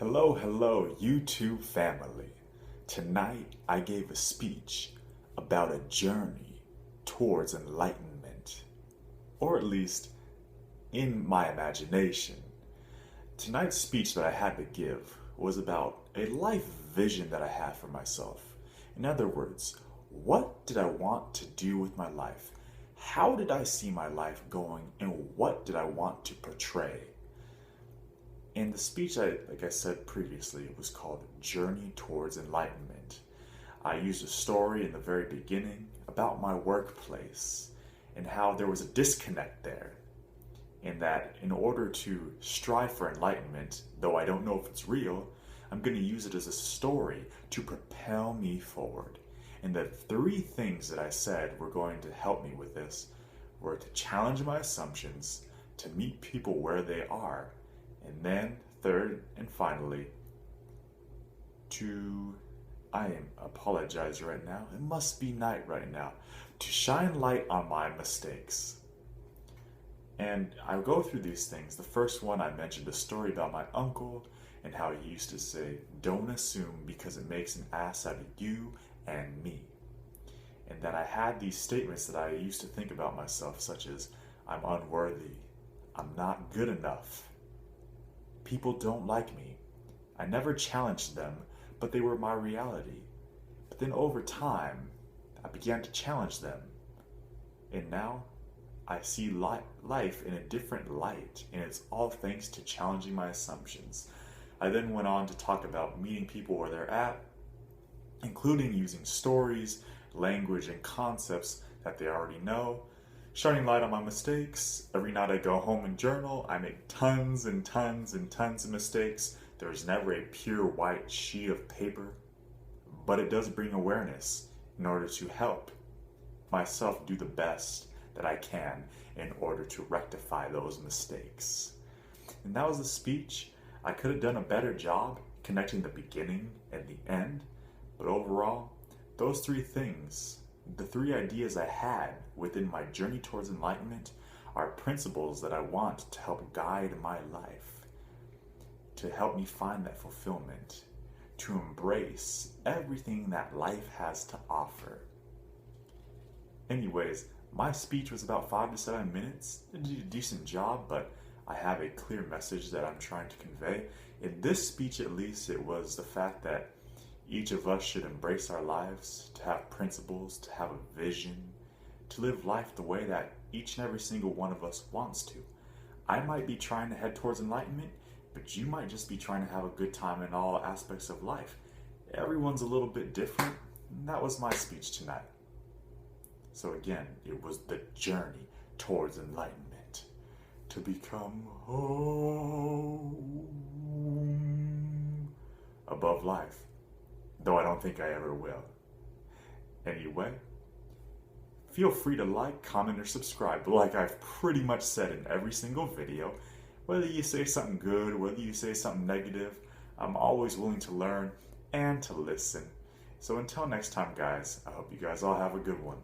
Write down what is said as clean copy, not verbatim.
Hello, YouTube family. Tonight I gave a speech about a journey towards enlightenment, or at least in my imagination. Tonight's speech that I had to give was about a life vision that I have for myself. In other words, what did I want to do with my life? How did I see my life going, and what did I want to portray? And the speech, like I said previously, it was called Journey Towards Enlightenment. I used a story in the very beginning about my workplace and how there was a disconnect there. And that in order to strive for enlightenment, though I don't know if it's real, I'm going to use it as a story to propel me forward. And the three things that I said were going to help me with this were to challenge my assumptions, to meet people where they are, and then, third and finally, I apologize right now, it must be night right now, to shine light on my mistakes. And I'll go through these things. The first one, I mentioned a story about my uncle and how he used to say, don't assume because it makes an ass out of you and me. And then I had these statements that I used to think about myself, such as, I'm unworthy, I'm not good enough, people don't like me. I never challenged them, but they were my reality. But then over time, I began to challenge them. And now, I see life in a different light, and it's all thanks to challenging my assumptions. I then went on to talk about meeting people where they're at, including using stories, language, and concepts that they already know, shining light on my mistakes. Every night I go home and journal. I make tons and tons and tons of mistakes. There's never a pure white sheet of paper, but it does bring awareness in order to help myself do the best that I can in order to rectify those mistakes. And that was the speech. I could have done a better job connecting the beginning and the end, but overall, those three things, the three ideas I had within my journey towards enlightenment, are principles that I want to help guide my life, to help me find that fulfillment, to embrace everything that life has to offer. Anyways, my speech was about 5 to 7 minutes. I did a decent job, but I have a clear message that I'm trying to convey. In this speech, at least, it was the fact that each of us should embrace our lives, to have principles, to have a vision, to live life the way that each and every single one of us wants to. I might be trying to head towards enlightenment, but you might just be trying to have a good time in all aspects of life. Everyone's a little bit different, and that was my speech tonight. So again, it was the journey towards enlightenment, to become home above life. Though I don't think I ever will. Anyway, feel free to like, comment, or subscribe, like I've pretty much said in every single video. Whether you say something good, whether you say something negative, I'm always willing to learn and to listen. So until next time, guys, I hope you guys all have a good one.